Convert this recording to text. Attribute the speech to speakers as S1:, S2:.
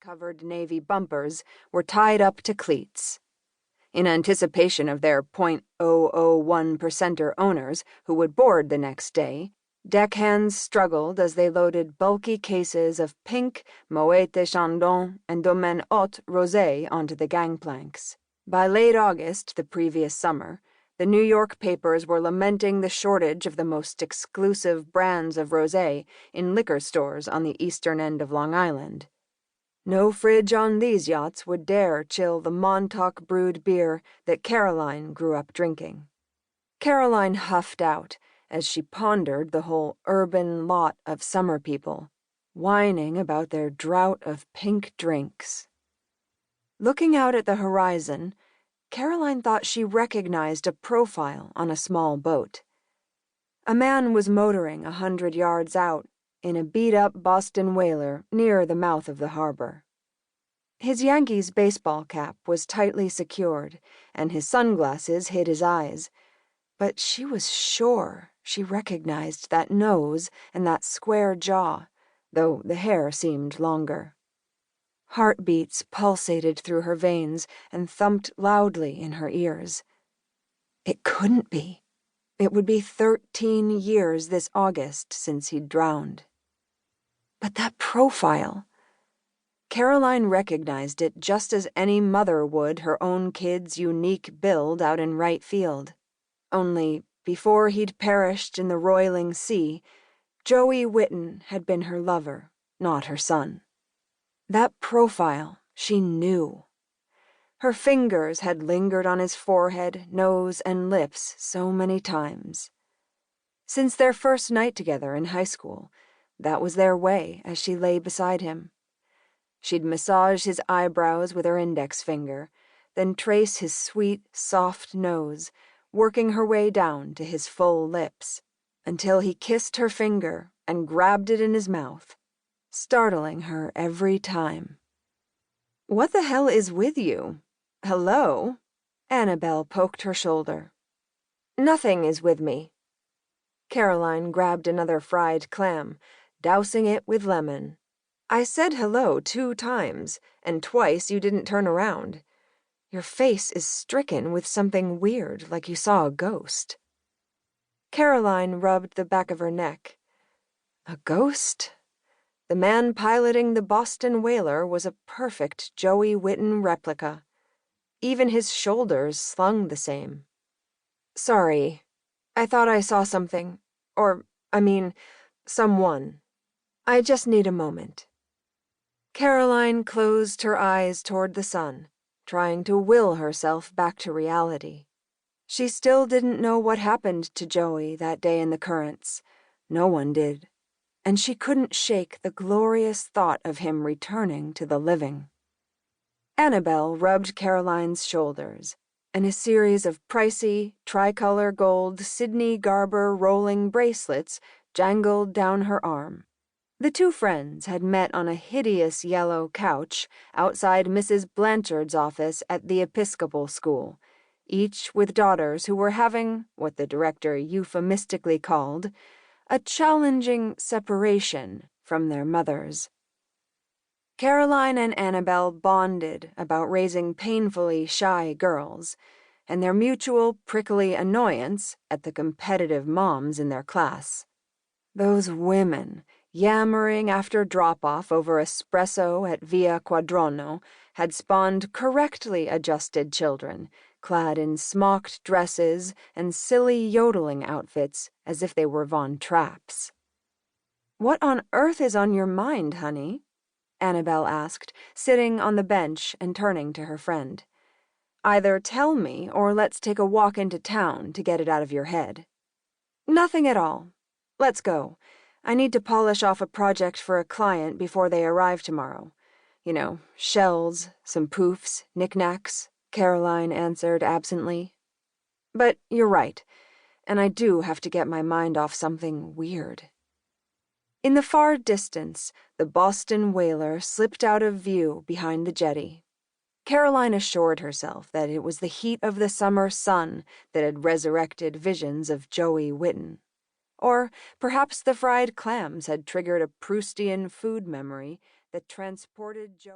S1: covered navy bumpers were tied up to cleats. In anticipation of their .001%er owners who would board the next day, deckhands struggled as they loaded bulky cases of pink Moet de Chandon and Domaine Haute rosé onto the gangplanks. By late August the previous summer, the New York papers were lamenting the shortage of the most exclusive brands of rosé in liquor stores on the eastern end of Long Island. No fridge on these yachts would dare chill the Montauk brewed beer that Caroline grew up drinking. Caroline huffed out as she pondered the whole urban lot of summer people, whining about their drought of pink drinks. Looking out at the horizon, Caroline thought she recognized a profile on a small boat. A man was motoring 100 yards out in a beat-up Boston whaler near the mouth of the harbor. His Yankees baseball cap was tightly secured, and his sunglasses hid his eyes, but she was sure she recognized that nose and that square jaw, though the hair seemed longer. Heartbeats pulsated through her veins and thumped loudly in her ears. It couldn't be. It would be 13 years this August since he'd drowned. But that profile... Caroline recognized it just as any mother would her own kid's unique build out in right field. Only, before he'd perished in the roiling sea, Joey Whitten had been her lover, not her son. That profile she knew. Her fingers had lingered on his forehead, nose, and lips so many times. Since their first night together in high school, that was their way as she lay beside him. She'd massage his eyebrows with her index finger, then trace his sweet, soft nose, working her way down to his full lips, until he kissed her finger and grabbed it in his mouth, startling her every time. "What the hell is with you? Hello?" Annabelle poked her shoulder. "Nothing is with me." Caroline grabbed another fried clam, dousing it with lemon. "I said hello 2 times, and twice you didn't turn around. Your face is stricken with something weird, like you saw a ghost." Caroline rubbed the back of her neck. A ghost? The man piloting the Boston whaler was a perfect Joey Whitten replica. Even his shoulders slung the same. "Sorry. I thought I saw something. Someone. I just need a moment." Caroline closed her eyes toward the sun, trying to will herself back to reality. She still didn't know what happened to Joey that day in the Currents. No one did. And she couldn't shake the glorious thought of him returning to the living. Annabelle rubbed Caroline's shoulders, and a series of pricey, tricolor gold Sydney Garber rolling bracelets jangled down her arm. The two friends had met on a hideous yellow couch outside Mrs. Blanchard's office at the Episcopal School, each with daughters who were having, what the director euphemistically called, a challenging separation from their mothers. Caroline and Annabelle bonded about raising painfully shy girls, and their mutual prickly annoyance at the competitive moms in their class. Those women, yammering after drop-off over espresso at Via Quadrono, had spawned correctly adjusted children, clad in smocked dresses and silly yodeling outfits as if they were Von Trapps. "What on earth is on your mind, honey?" Annabelle asked, sitting on the bench and turning to her friend. "Either tell me or let's take a walk into town to get it out of your head." "Nothing at all. Let's go. I need to polish off a project for a client before they arrive tomorrow. Shells, some poofs, knickknacks," Caroline answered absently. "But you're right, and I do have to get my mind off something weird." In the far distance, the Boston whaler slipped out of view behind the jetty. Caroline assured herself that it was the heat of the summer sun that had resurrected visions of Joey Whitten. Or perhaps the fried clams had triggered a Proustian food memory that transported Joey...